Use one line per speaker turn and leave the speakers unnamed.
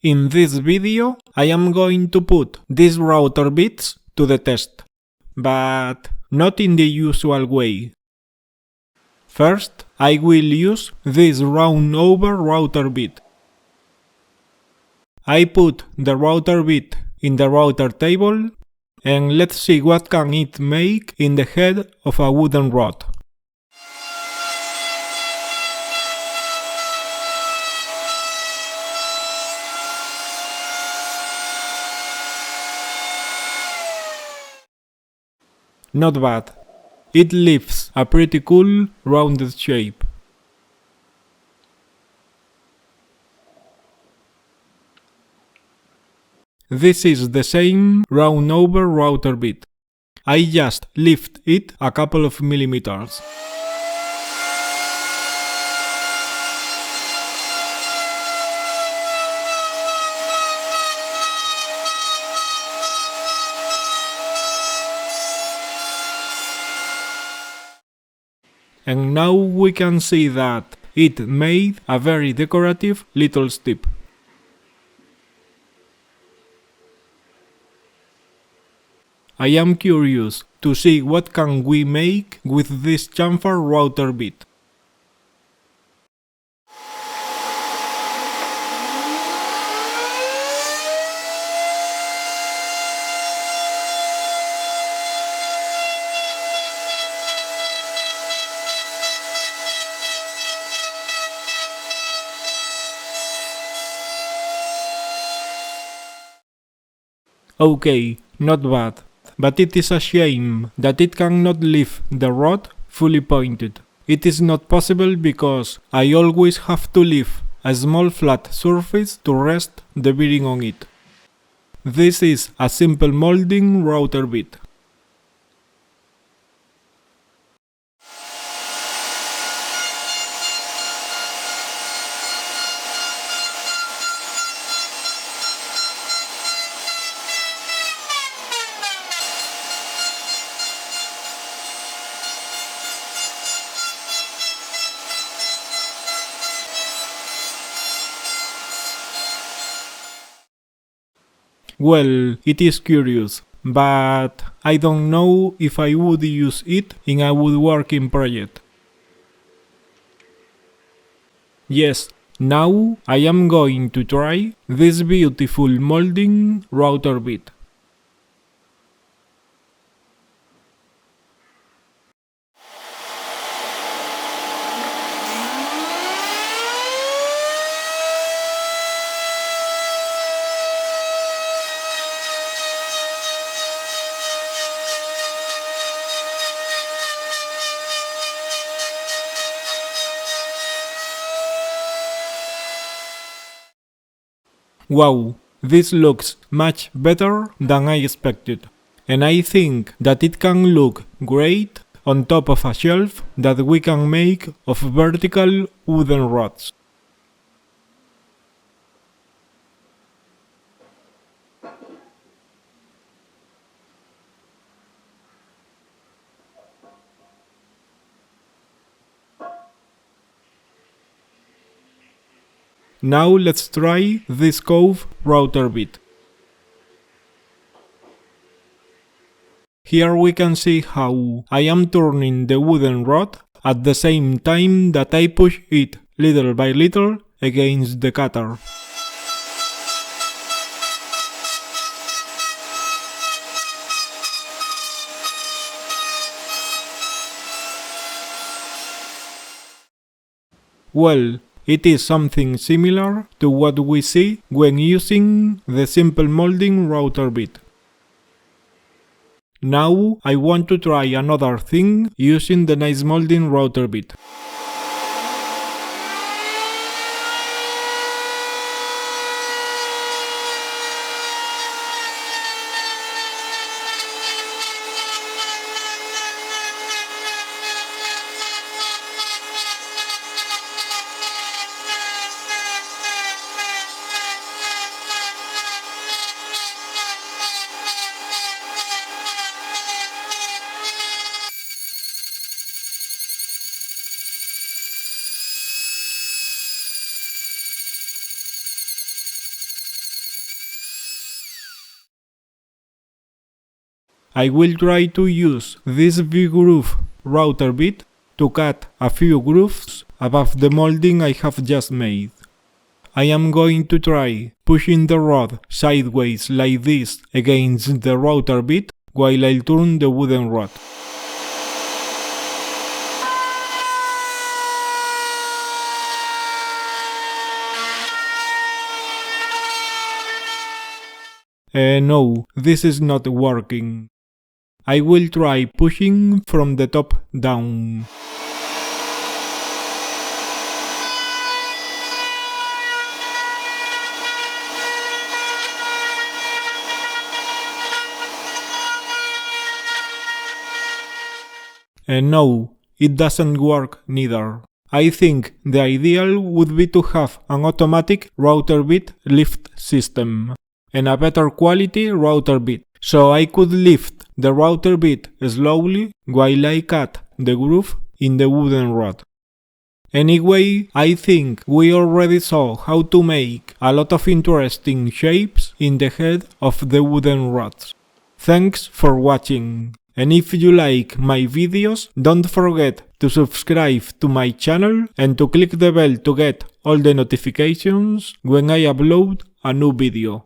In this video, I am going to put these router bits to the test, but not in the usual way. First, I will use this round over router bit. I put the router bit in the router table, and let's see what can it make in the head of a wooden rod. Not bad. It leaves a pretty cool rounded shape. This is the same round over router bit. I just lift it a couple of millimeters. And now we can see that it made a very decorative little strip. I am curious to see what can we make with this chamfer router bit. Okay, not bad, but it is a shame that it cannot leave the rod fully pointed. It is not possible because I always have to leave a small flat surface to rest the bearing on it. This is a simple molding router bit. Well, it is curious, but I don't know if I would use it in a woodworking project. Yes, now I am going to try this beautiful molding router bit. Wow, this looks much better than I expected, and I think that it can look great on top of a shelf that we can make of vertical wooden rods. Now let's try this Cove router bit. Here we can see how I am turning the wooden rod at the same time that I push it little by little against the cutter. Well, it is something similar to what we see when using the simple molding router bit. Now I want to try another thing using the nice molding router bit. I will try to use this V-groove router bit to cut a few grooves above the molding I have just made. I am going to try pushing the rod sideways like this against the router bit while I turn the wooden rod. No, this is not working. I will try pushing from the top down. No, it doesn't work neither. I think the ideal would be to have an automatic router bit lift system and a better quality router bit, so I could lift the router bit slowly while I cut the groove in the wooden rod. Anyway, I think we already saw how to make a lot of interesting shapes in the head of the wooden rods. Thanks for watching, and if you like my videos, don't forget to subscribe to my channel and to click the bell to get all the notifications when I upload a new video.